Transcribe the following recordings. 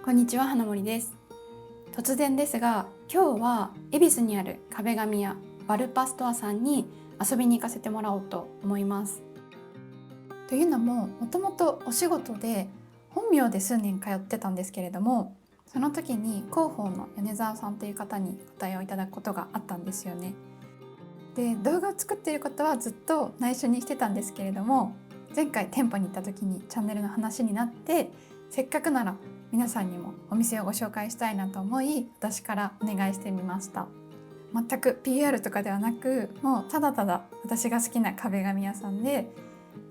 こんにちは、花森です。突然ですが、今日は恵比寿にある壁紙屋ワルパストアさんに遊びに行かせてもらおうと思います。というのも、もともとお仕事で本名で数年通ってたんですけれども、その時に広報の米沢さんという方にご対応いただくことがあったんですよね。で、動画を作っていることはずっと内緒にしてたんですけれども、前回店舗に行った時にチャンネルの話になって、せっかくなら皆さんにもお店をご紹介したいなと思い、私からお願いしてみました。全く PR とかではなく、もうただただ私が好きな壁紙屋さんで、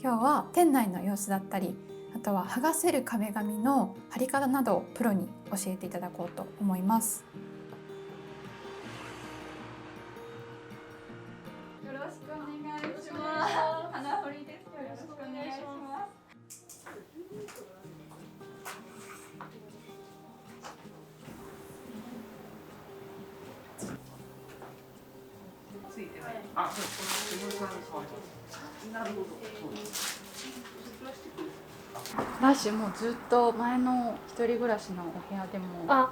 今日は店内の様子だったり、あとは剥がせる壁紙の貼り方などをプロに教えていただこうと思います。よろしくお願いします。花堀です。よろしくお願いします。ついてない。あ、そうです。なるほど。そうです。ラッシュもずっと前の一人暮らしのお部屋でも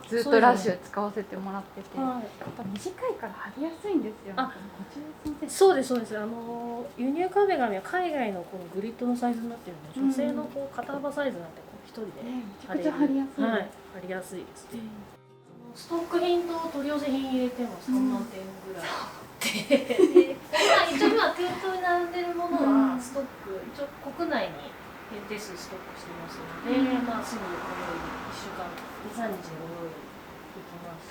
ずっとそうですねラッシュ使わせてもらってて、はい、やっぱ短いから貼りやすいんですよね。あ、そうですそうです。輸入壁紙は海外のこのグリッドのサイズになってるので、女性のこう肩幅サイズなんてこう一人でめちゃくちゃ貼りやすい。はい、貼りやすいですね。ストック品と取り寄せ品入れても3万点ぐらいあって、で一応今店頭に並んでるものはストック一応国内に限定数ストックしてますので、まあすぐご用意1週間2、3日でご用意できます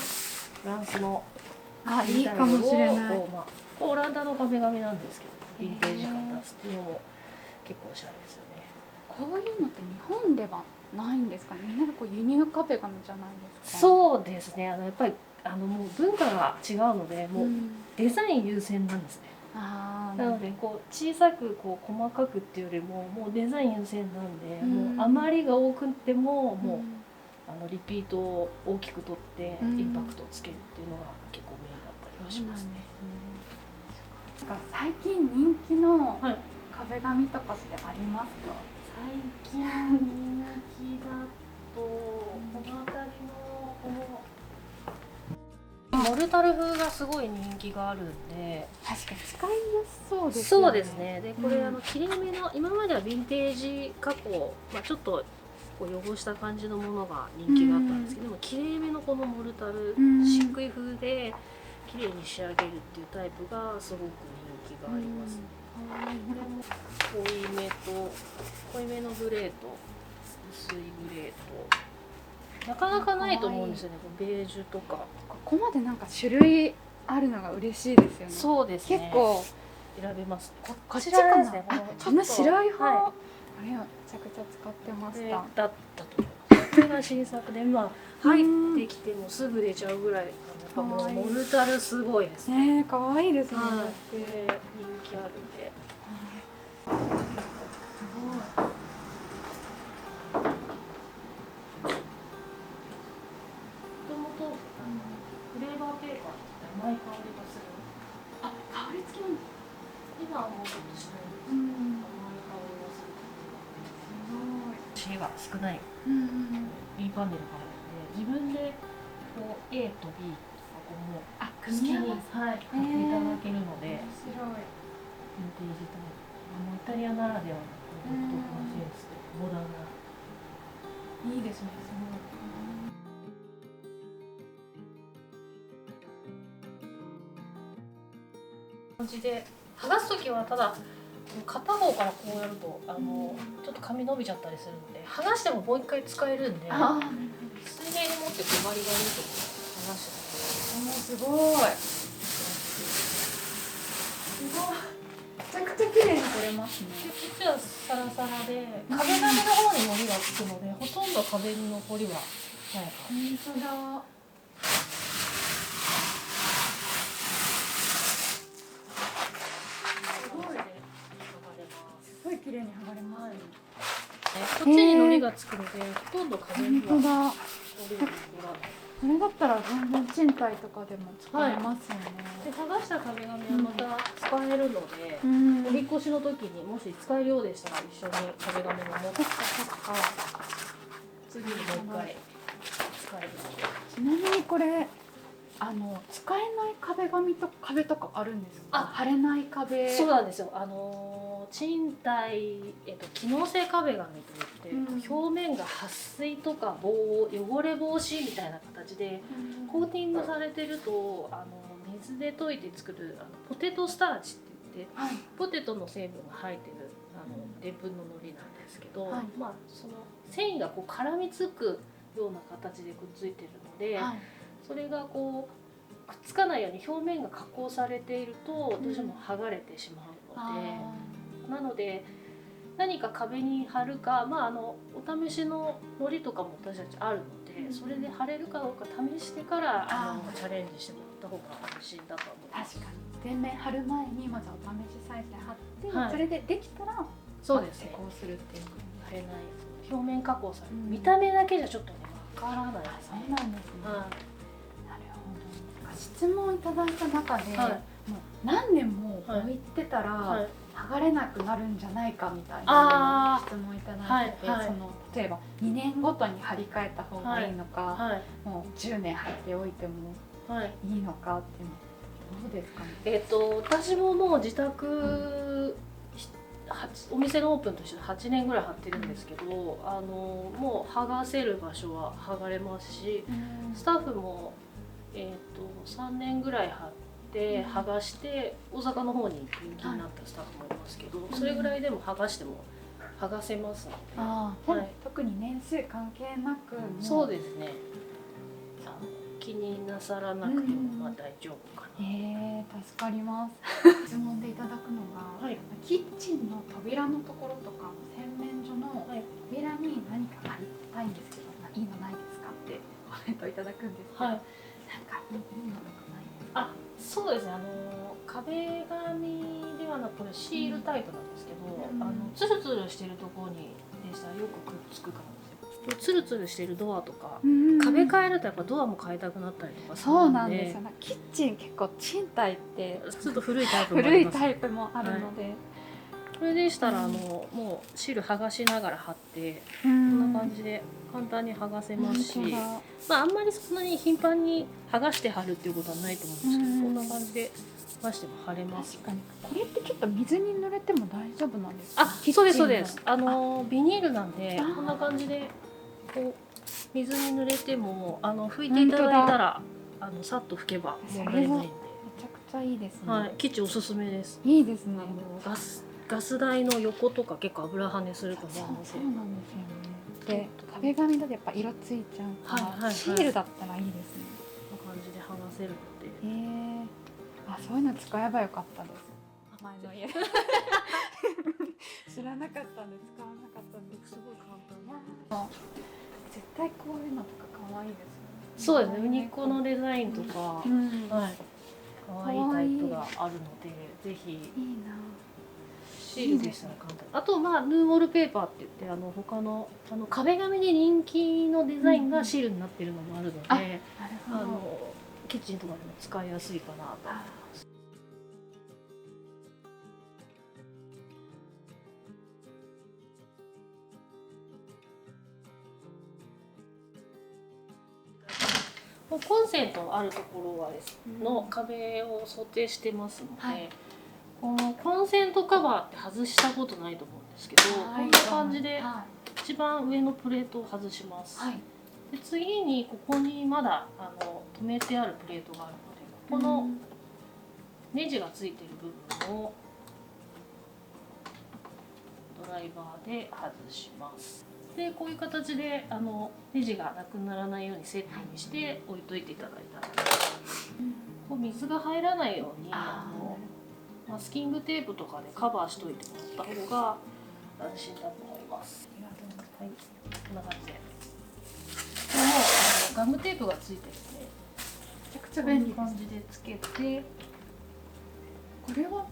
し、フランスのいいかもしれない。オランダの壁紙なんですけど、ヴィンテージ感出すっていうのも結構おしゃれですよね。こういうのって日本ではないんですかね。みんなこう輸入壁紙じゃないですか。そうですね。やっぱりもう文化が違うので、もうデザイン優先なんですね。なのでこう小さくこう細かくっていうよりももうデザイン優先なんで、もう余りが多くてももうリピートを大きく取ってインパクトをつけるっていうのが結構メインだったりはしますね。最近人気の壁紙とかってありますか？最近人気だとこの辺りのこのモルタル風がすごい人気があるんで、確かに使いやすそうですね。そうですね。でこれ切れ目の今まではヴィンテージ加工、ちょっとこう汚した感じのものが人気があったんですけども、切れ目のこのモルタル漆喰風で綺麗に仕上げるっていうタイプがすごく人気がありますね。濃いめのグレーと薄いグレーとなかなかないと思うんですよね。ベージュとかここまでなんか種類あるのが嬉しいですよね。そうですね。結構選べます。こっちかな。この白い方、はい、あれめちゃくちゃ使ってました。だったと思います。これが新作で、入ってきてもすぐ出ちゃうぐらい、やっぱもうモルタルすごいですね。可愛いですね。人気あるんで。フレーバーペーパーって甘い香りがする。香り付きなんです。今はもうちょっとしないんですけど、甘い香りがする。すごい。紙が少ない。いいパネルがあるので、自分でこう A と B とかも好きに買っていただけるので、面白い。ヴィンテージタイプ。イタリアならではの独特なセンスでモダンな。いいですね。すごい。感じで剥がすときはただ片方からこうやるとちょっと紙伸びちゃったりするので、剥がしてももう一回使えるんで、水平に持ってこう周りがいいところ剥がしてすごい。めちゃくちゃ綺麗に取れますね。実はサラサラで壁紙の方にのりがつくので、ほとんど壁に残りはないかな。本当だ。すごい綺麗に剥がれますね。こっちにのりがつくので、ほとんど壁には本当だ。のりが残らない。これだったら全然賃貸とかでも使えますよね。で剥がした壁紙はまた使えるので、お引っ越しの時にもし使えるようでしたら一緒に壁紙も持って次にもう一回使える。ちなみにこれ使えない壁とかあるんですか？あ、貼れない壁。そうなんですよ。賃貸、機能性壁紙といって、表面が撥水とか汚れ防止みたいな形でコーティングされてると、水で溶いて作るポテトスターチって言って、はい、ポテトの成分が入ってるでんぷんの海苔なんですけど、はい、まあその繊維がこう絡みつくような形でくっついてるので、はい、それがこうくっつかないように表面が加工されているとどうしても剥がれてしまうので、なので何か壁に貼るか、お試しの糊とかも私たちあるので、それで貼れるかどうか試してからチャレンジしてもらった方が安心だと思います。確かに全面貼る前にまずお試しサイズで貼って、はい、それでできたらそうですね、施工するっていう。貼れない表面加工される、見た目だけじゃちょっとねわからないですね。そうなんですね。はい、なるほど。質問いただいた中で、はい、もう何年も置いてたら、はい、剥がれなくなるんじゃないかみたいな質問いただいてて、はいはい、例えば2年ごとに張り替えた方がいいのか、はい、もう10年貼っておいてもいいのかっていうのどうですかね。私ももう自宅、お店のオープンとして8年ぐらい貼ってるんですけど、もう剥がせる場所は剥がれますし、スタッフも、3年ぐらい貼って剥がして大阪の方に転勤になったスタッフもいますけど、それぐらいでも剥がしても剥がせますので、はい、特に年数関係なく。そうですね、気になさらなくても大丈夫かな。助かります。質問でいただくのが、はい、キッチンの扉のところとか洗面所の扉に何か貼りたいんですけど、いいのないですかってコメントいただくんですけど、はい、なんかいいのとかないですか？そうですね、壁紙ではなくこれシールタイプなんですけど、ツルツルしてるところにでしたらよくくっつくからですよ。ツルツルしてるドアとか、壁変えるとやっぱドアも変えたくなったりとかするので。そうなんですよね。キッチン結構賃貸ってちょっと古いタイプもあります。古いタイプもあるので、はい、これでしたらもうシール剥がしながら貼ってこんな感じで簡単に剥がせますし、あんまりそんなに頻繁に剥がして貼るっていうことはないと思うんですけど、こんな感じで剥がしても貼れます。確かに。これってちょっと水に濡れても大丈夫なんですか？そうですそうです。ビニールなんでこんな感じでこう水に濡れても拭いていただいたらさっと拭けば問題ないんで。めちゃくちゃいいですね。はい、キッチンおすすめです。いいですね。ガス台の横とか結構油跳ねすると思うので。そうなんですよね。で、壁紙だとやっぱ色ついちゃうから、シールだったらいいですね。こんな感じで剥がせるので。そういうの使えばよかったです。前の家。知らなかったんで使わなかったんです。すごい簡単。絶対こういうのとか可愛いですよね。そうですね。ウニコのデザインとか、はい、可愛いタイプがあるので、ぜひ。いいな。シールでしたら簡単。あとヌーウォールペーパーって言って他の壁紙で人気のデザインがシールになってるのもあるので、キッチンとかでも使いやすいかなと思います。コンセントあるところはですの壁を想定してますので、このコンセントカバーって外したことないと思うんですけど、こんな感じで一番上のプレートを外します。で次にここにまだ留めてあるプレートがあるので、このネジがついている部分をドライバーで外します。でこういう形でネジがなくならないようにセットにして置いといていただいたら、こう水が入らないようにマスキングテープとかでカバーしといてもらった方が安心だと思います。はい、こんな感じで。これもガムテープがついてるんで、めちゃくちゃ便利です。こんな感じでつけて、これは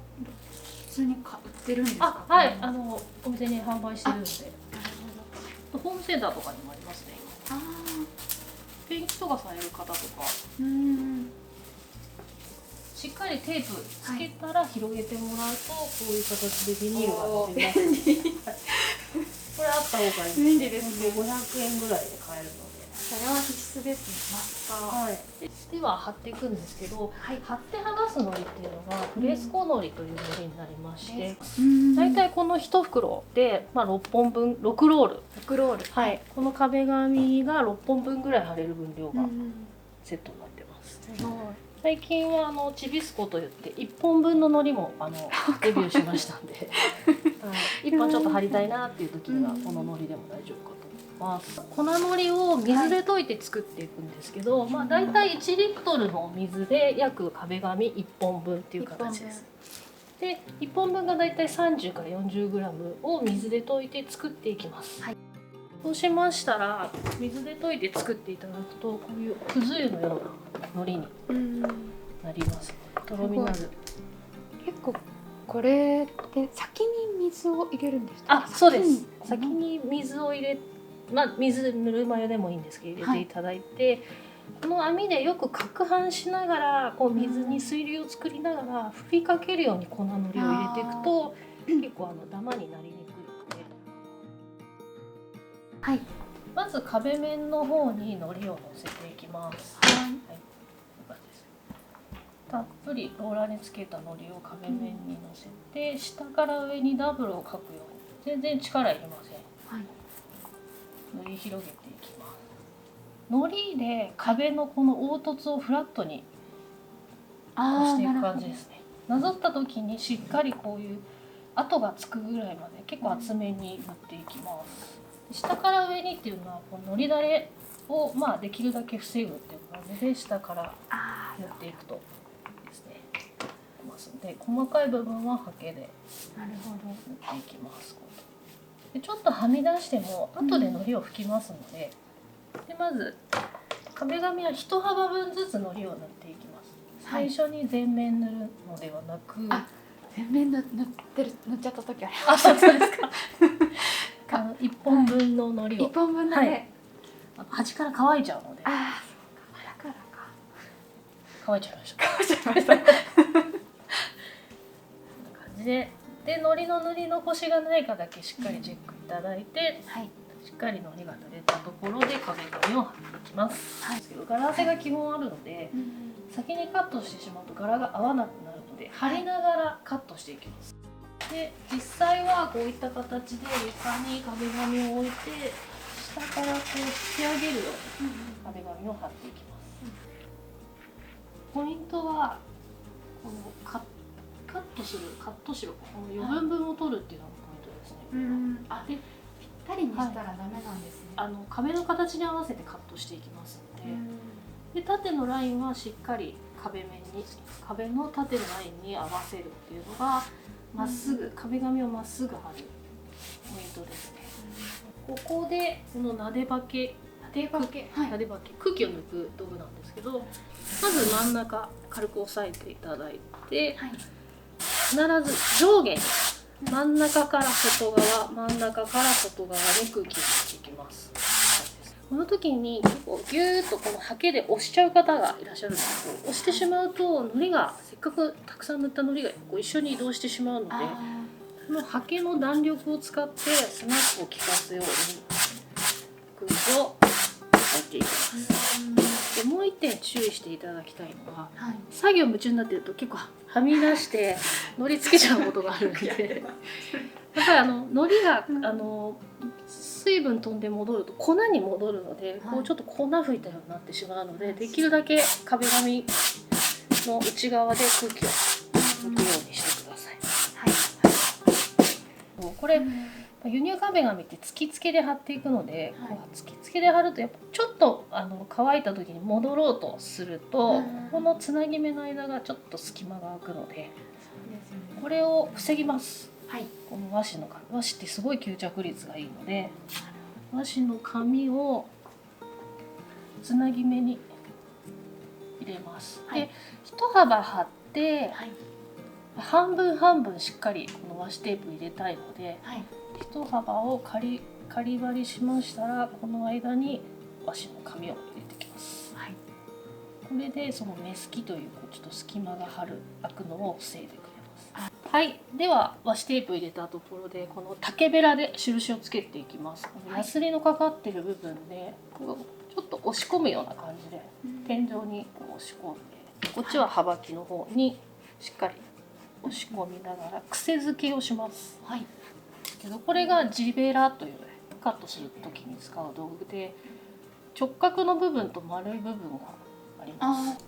普通に売ってるんですか？はい、お店に販売してるので。ホームセンターとかにもありますね。ペンキとかされる方とか、しっかりテープつけたら広げてもらうと、こういう形でビニールが出ます。これあった方がいい。便利ですね。 500円ぐらいで買えるので。それは必須ですね。マスター。はい、では貼っていくんですけど、はい。貼って剥がすのりっていうのがフレスコのりというのりになりまして、だいたい大体この1袋で、6本分6ロール、6ロール。はい、この壁紙が6本分ぐらい貼れる分量がセットになってます。すごい。最近はチビスコといって1本分ののりもデビューしましたんで、はい、1本ちょっと貼りたいなっていう時にはこののりでも大丈夫かと思います。粉のりを水で溶いて作っていくんですけど、大体1リットルの水で約壁紙1本分っていう形です。で1本分が大体30から40グラムを水で溶いて作っていきます。はい、そうしましたら水で溶いて作っていただくとこういうくず湯のようなのりになります。とろみのある。結構これって先に水を入れるんですか？あ、そうです。先に水を入れ、水ぬるま湯でもいいんですけど入れていただいて、この網でよく攪拌しながらこう水に水流を作りながら振りかけるように粉のりを入れていくと結構ダマになりにくいので。はい。まず壁面の方にのりをのせていきます。はい。はい、たっぷりローラーにつけたのりを壁面にのせて、下から上にダブルを描くように全然力いりません。はい。塗り広げていきます。のりで壁のこの凹凸をフラットに押していく感じですね。なぞった時にしっかりこういう跡がつくぐらいまで結構厚めに塗っていきます。下から上にっていうのはこののりだれをできるだけ防ぐっていう感じで下から塗っていくとですね。ますので細かい部分はハケでなるほど。塗っていきます。でちょっとはみ出しても後でのりを拭きますので、まず壁紙は1幅分ずつのりを塗っていきます。最初に全面塗るのではなく、全面塗っちゃった時ありあ、そうですか。1本分ののりを、1本分だけ。端から乾いちゃうので。ああ、そうか。だからか。乾いちゃいました。乾いちゃいました。こんな感じで、のりの塗り残しがないかだけしっかりチェックいただいて、はい。しっかりのりが塗れたところで壁紙を貼っていきます。はい。柄合わせが基本あるので、先にカットしてしまうと柄が合わなくなるので貼りながらカットしていきます。で実際はこういった形で床に壁紙を置いて下からこう引き上げるように壁紙を貼っていきます。ポイントはこのカットシロップ、この余分分を取るっていうのがポイントですね。でぴったりにしたらダメなんですね。壁の形に合わせてカットしていきますので、縦のラインはしっかり壁の縦のラインに合わせるっていうのがまっすぐ壁紙をまっすぐ貼るポイントですね。ここでこのなでばけ空気を抜く道具なんですけど、まず真ん中軽く押さえていただいて、必ず上下に真ん中から外側に空気を抜いていきます。この時に結構ギューッとこのハケで押しちゃう方がいらっしゃるんですけど、押してしまうとのりがせっかくたくさん塗ったのりがこう一緒に移動してしまうので、このハケの弾力を使ってスナップを効かすように空気を入っていきます。でもう一点注意していただきたいのは、作業夢中になっていると結構はみ出してのりつけちゃうことがあるのでやっぱりのりが水分飛んで戻ると粉に戻るので、こうちょっと粉吹いたようになってしまうので、できるだけ壁紙の内側で空気を抜くようにしてください。これ輸入壁紙って付き付けで貼っていくので、付き付けで貼るとやっぱちょっと乾いた時に戻ろうとすると、このつなぎ目の間がちょっと隙間が空くので、これを防ぎます。この和紙ってすごい吸着率がいいので、和紙の紙をつなぎ目に入れます。で一幅貼って、半分半分しっかりこの和紙テープ入れたいので、一幅を仮張りしましたら、この間に和紙の紙を入れてきます。これでその目すきというちょっと隙間が開くのを防いでくれます。はい、では和紙テープ入れたところでこの竹べらで印をつけていきます。ヤスリのかかってる部分でこうちょっと押し込むような感じで天井にこう押し込んで、こっちは幅木の方にしっかり押し込みながら癖付けをします。はい。けどこれが地べらというカットする時に使う道具で、直角の部分と丸い部分があります。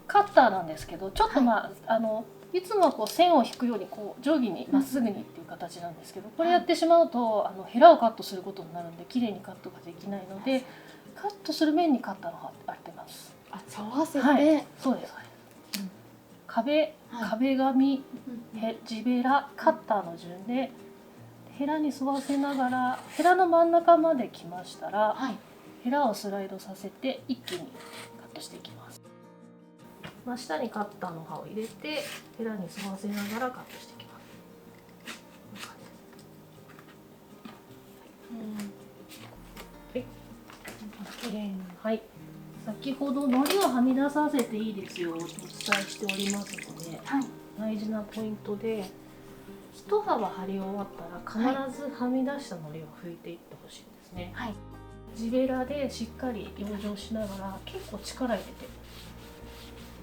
カッターなんですけど、ちょっといつもはこう線を引くようにこう定規にまっすぐにっていう形なんですけど、これやってしまうとヘラをカットすることになるんで綺麗にカットができないので、カットする面にカッターの方が当てます。あ、沿わせて、はい、そうですそうです。うん、壁紙、地べら、カッターの順でヘラに沿わせながらヘラの真ん中まで来ましたら、はい、ヘラをスライドさせて一気にカットしていきます。真下にカッターの刃を入れてヘラに沿わせながらカットしていきます。綺麗に。はい。先ほど糊をはみ出させていいですよとお伝えしておりますので、はい、大事なポイントで、一幅貼り終わったら必ずはみ出した糊を拭いていってほしいんですね。はい。地べらでしっかり養生しながら結構力入れて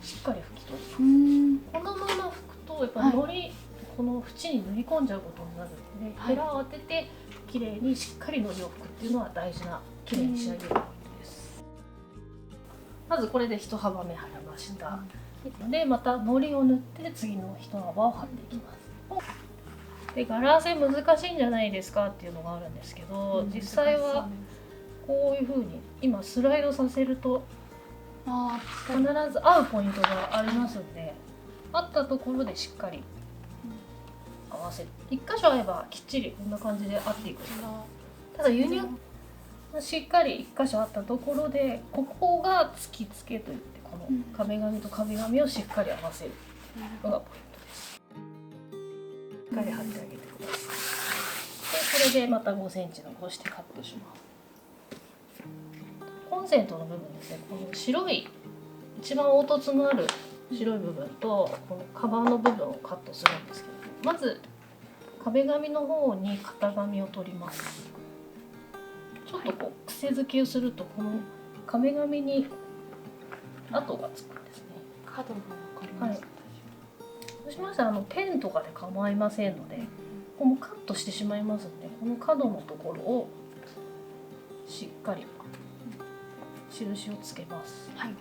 しっかり拭き取ります。このまま拭くとやっぱ糊、この縁に塗り込んじゃうことになるので、ヘラを当ててきれいにしっかり糊を拭くっていうのは大事な、きれいに仕上げるポイントです。まずこれで一幅目貼りました。でまた糊を塗って次の一幅を貼っていきます。で柄合わせ難しいんじゃないですかっていうのがあるんですけど、実際はこういう風に今スライドさせると必ず合うポイントがありますので、合ったところでしっかり合わせる。一箇所合えばきっちりこんな感じで合っていく。ただ輸入しっかり一箇所合ったところで、ここが突きつけといって、この壁紙と壁紙をしっかり合わせるのがポイントです。しっかり貼ってあげてください。でこれでまた5センチ残してカットします。コンセントの部分ですね、この白い一番凹凸のある白い部分とこのカバーの部分をカットするんですけど、まず壁紙の方に型紙を取ります。ちょっとこう癖付けをするとこの壁紙に跡がつくんですね。角が分かります。そうしましたらペンとかで構いませんので、ここもカットしてしまいますので、この角のところをしっかり印をつけます。はい。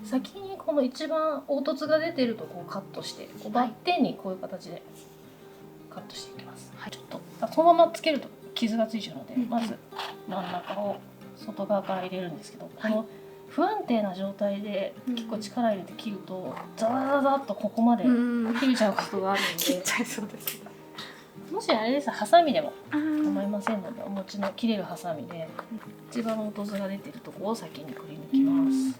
先にこの一番凹凸が出てるとこをカットして、こうバッテンにこういう形でカットしていきます。はい、ちょっとそのままつけると傷がついちゃうので、まず真ん中を外側から入れるんですけど、この不安定な状態で結構力入れて切るとザザザザッとここまで切れちゃうことがあるので、切っちゃいそうです。もしあれです、ハサミでも構いませんので、お持ちの切れるハサミで一番凹凸が出てるところを先にくり抜きます。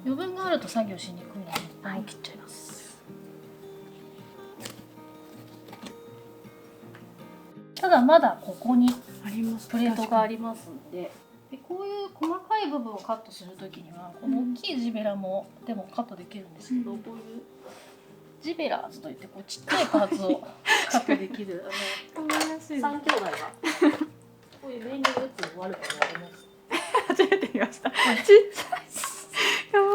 余分があると作業しにくいので一旦切っちゃいます。ただまだここにプレートがありますので、こういう細かい部分をカットするときにはこの大きいジベラもでもカットできるんですけど、こういうジベラーズといってこうちっちゃいパーツをカットできる3兄弟がこういう便利グッズも悪くなります。初めて見ました。ちっちゃい。かわい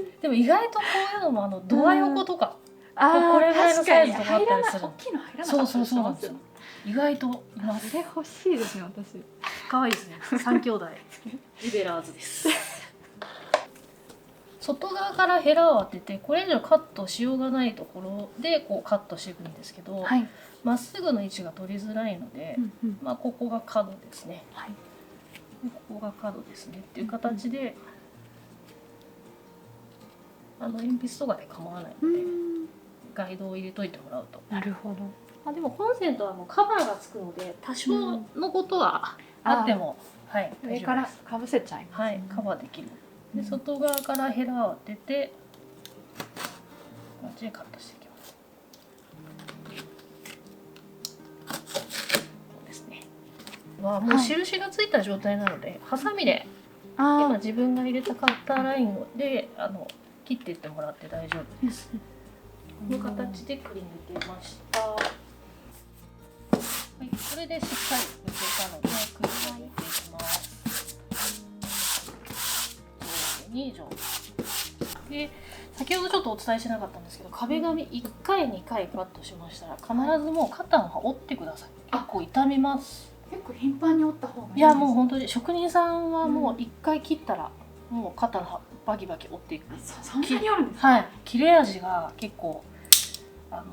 い。でも意外とこういうのもドア横とかここれぐらいのサイズとかあったりする。大きいの入らなかった。そうなんですよ。意外といます。あれ欲しいですね、私。可愛いですね。3兄弟ジベラーズです。外側からヘラを当てて、これ以上カットしようがないところでこうカットしていくんですけど、まっすぐの位置が取りづらいので、ここが角ですね。ここが角ですねっていう形で、鉛筆とかで構わないのでガイドを入れといてもらうと。なるほど。でもコンセントはもうカバーがつくので多少のことはあっても、上からかぶせちゃいます。カバーできる。で外側からヘラを当ててこっちでカットしていきます。そうですね。もう印がついた状態なので、ハサミで今自分が入れたカッターラインで切っていってもらって大丈夫です。この形でくり抜けました。はい、これでしっかり抜けたのでくり抜いていきます。上下に上下で、先ほどちょっとお伝えしなかったんですけど、壁紙1回2回カットしましたら必ずもう肩の刃折ってください。結構痛みます。結構頻繁に折った方がいいです。いやもう本当に職人さんはもう1回切ったらもう肩の刃バキバキ折っていく。そんなに折るんですか？はい、切れ味が結構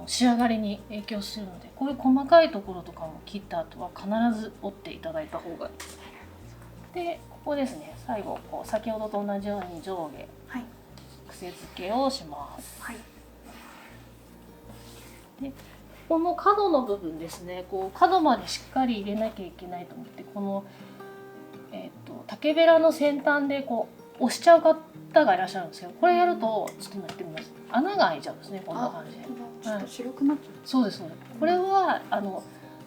仕上がりに影響するので、こういう細かいところとかも切った後は必ず折っていただいた方がいい。でここですね、最後こう先ほどと同じように上下、はい、癖付けをします。はい、でこの角の部分ですね、こう角までしっかり入れなきゃいけないと思って、この、竹べらの先端でこう押しちゃう方がいらっしゃるんですけど、これやるとちょっと今やってみます。穴が開いちゃうんですね、こんな感じで。ちょっと白くなっちゃう。そうですそうです。これは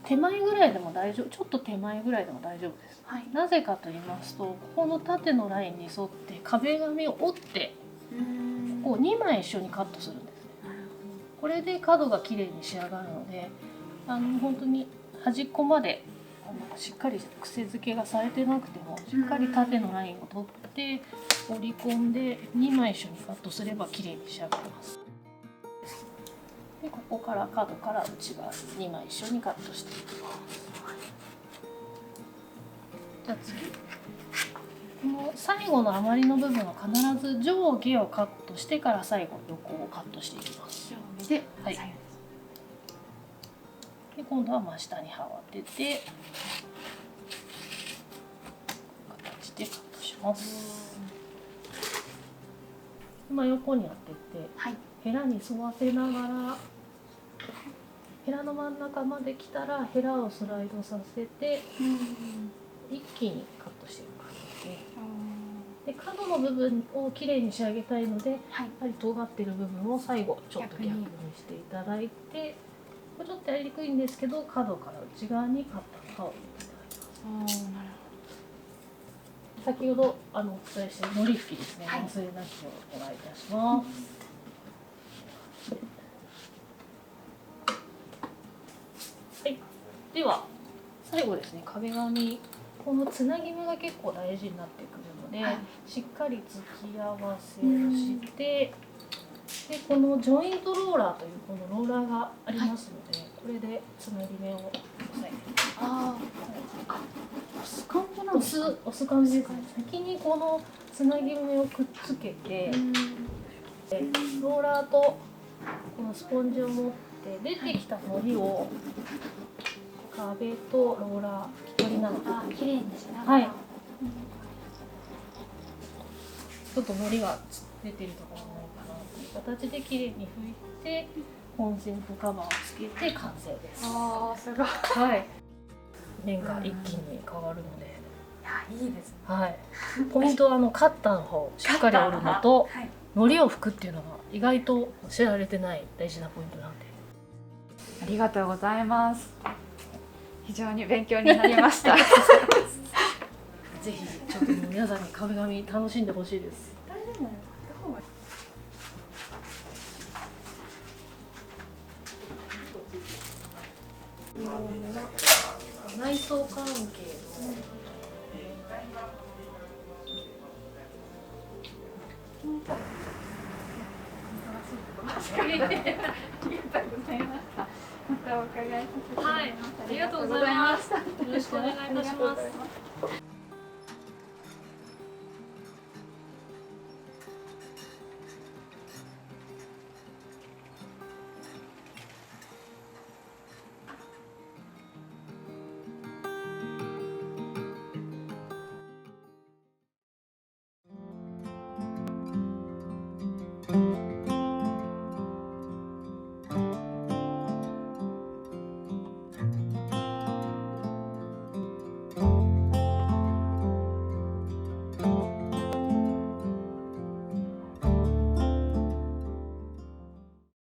手前ぐらいでも大丈夫、ちょっと手前ぐらいでも大丈夫です。はい、なぜかと言いますと、ここの縦のラインに沿って壁紙を折ってこう2枚一緒にカットするんですね。これで角が綺麗に仕上がるので、本当に端っこまでしっかり癖付けがされてなくてもしっかり縦のラインを取って折り込んで2枚一緒にカットすれば綺麗に仕上がります。でここから角から内側2枚一緒にカットしていきます。じゃあ次、この最後の余りの部分は必ず上下をカットしてから最後横をカットしていきます。上下で、はい、で今度は真下に刃を当てて形でカットします。今横に当てて、はい、ヘラに沿わせながらヘラの真ん中まで来たらヘラをスライドさせて一気にカットしていく感じですね。で角の部分をきれいに仕上げたいので、はい、やはり尖っている部分を最後ちょっと逆にしていただいて、これちょっとやりにくいんですけど角から内側にカッターを入れていただきます。なる先ほどお伝えしたのり拭きですね、はい、忘れなきをお願いいたします。はい、では最後ですね、壁紙、このつなぎ目が結構大事になってくるので、はい、しっかり突き合わせをして、でこのジョイントローラーというこのローラーがありますので、はい、これでつなぎ目を押さえていきます。押す感じなんですか？押す感じですね。先にこのつなぎ目をくっつけて、ローラーとこのスポンジを持って出てきたのりを壁とローラー拭き取りながら、きれいにしながら、はい、ちょっとのりが出てるところないかなという形できれいに拭いてコンセントカバーをつけて完成です。ああ、すごい。はい。面が一気に変わるので、いや、いいですね。はい。ポイントはカッターの方をしっかり折るのと、はい、のりを拭くっていうのが意外と知られてない大事なポイントなんで。ありがとうございます。非常に勉強になりました。ぜひちょっと皆さんに壁紙楽しんでほしいです。内装関係のありがとうございました。またお伺いさせていただきます。はい、ありがとうございました。よろしくお願いいたします。